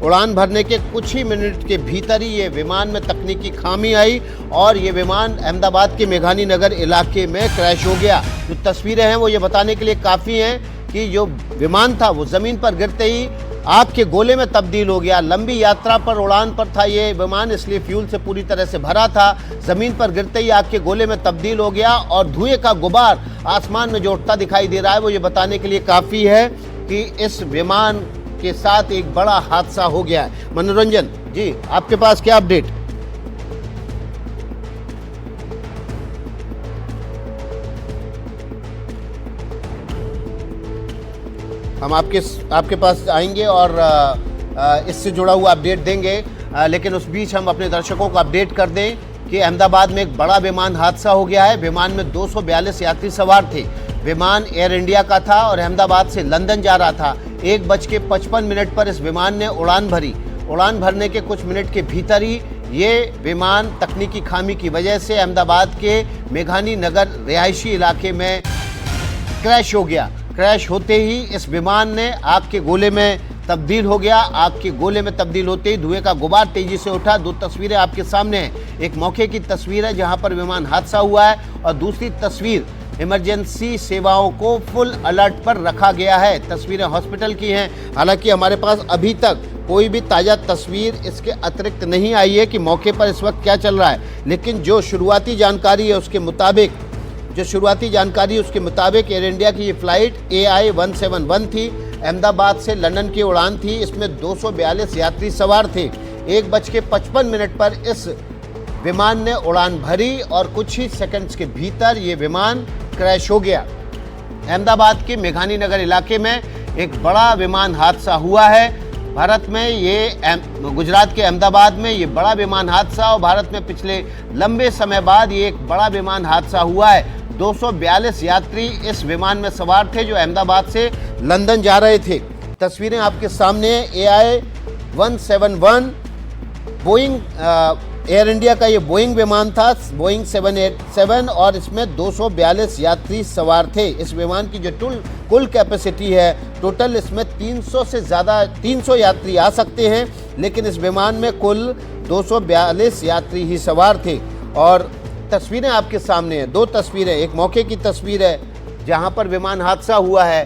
उड़ान भरने के कुछ ही मिनट के भीतर ही ये विमान में तकनीकी खामी आई और ये विमान अहमदाबाद के मेघानी नगर इलाके में क्रैश हो गया। जो तस्वीरें हैं वो ये बताने के लिए काफ़ी हैं कि जो विमान था वो ज़मीन पर गिरते ही आग के गोले में तब्दील हो गया। लंबी यात्रा पर उड़ान पर था ये विमान, इसलिए फ्यूल से पूरी तरह से भरा था। ज़मीन पर गिरते ही आग के गोले में तब्दील हो गया और धुएं का गुबार आसमान में जो उठता दिखाई दे रहा है वो ये बताने के लिए काफ़ी है कि इस विमान के साथ एक बड़ा हादसा हो गया है। मनोरंजन जी, आपके पास क्या अपडेट? हम आपके पास आएंगे और इससे जुड़ा हुआ अपडेट देंगे, लेकिन उस बीच हम अपने दर्शकों को अपडेट कर दें कि अहमदाबाद में एक बड़ा विमान हादसा हो गया है। विमान में 242 यात्री सवार थे। विमान एयर इंडिया का था और अहमदाबाद से लंदन जा रहा था। 1:55 पर इस विमान ने उड़ान भरी। उड़ान भरने के कुछ मिनट के भीतर ही ये विमान तकनीकी खामी की वजह से अहमदाबाद के मेघानी नगर रिहायशी इलाके में क्रैश हो गया। क्रैश होते ही इस विमान ने आग के गोले में तब्दील हो गया। आग के गोले में तब्दील होते ही धुएं का गुबार तेजी से उठा। दो तस्वीरें आपके सामने हैं। एक मौके की तस्वीर है जहां पर विमान हादसा हुआ है और दूसरी तस्वीर इमरजेंसी सेवाओं को फुल अलर्ट पर रखा गया है। तस्वीरें हॉस्पिटल की हैं। हालांकि हमारे पास अभी तक कोई भी ताज़ा तस्वीर इसके अतिरिक्त नहीं आई है कि मौके पर इस वक्त क्या चल रहा है, लेकिन जो शुरुआती जानकारी है उसके मुताबिक एयर इंडिया की ये फ्लाइट AI 171 थी। अहमदाबाद से लंदन की उड़ान थी। इसमें 242 यात्री सवार थे। 1:55 पर इस विमान ने उड़ान भरी और कुछ ही सेकंड्स के भीतर ये विमान क्रैश हो गया। अहमदाबाद के मेघानी नगर इलाके में एक बड़ा विमान हादसा हुआ है। भारत में ये गुजरात के अहमदाबाद में ये बड़ा विमान हादसा और भारत में पिछले लंबे समय बाद ये एक बड़ा विमान हादसा हुआ है। 242 यात्री इस विमान में सवार थे जो अहमदाबाद से लंदन जा रहे थे। तस्वीरें आपके सामने AI 171 बोइंग एयर इंडिया का ये बोइंग विमान था, बोइंग 787, और इसमें 242 यात्री सवार थे। इस विमान की जो कुल कैपेसिटी है टोटल, इसमें 300 से ज़्यादा 300 यात्री आ सकते हैं, लेकिन इस विमान में कुल 242 यात्री ही सवार थे। और तस्वीरें आपके सामने हैं, दो तस्वीरें। एक मौके की तस्वीर है जहां पर विमान हादसा हुआ है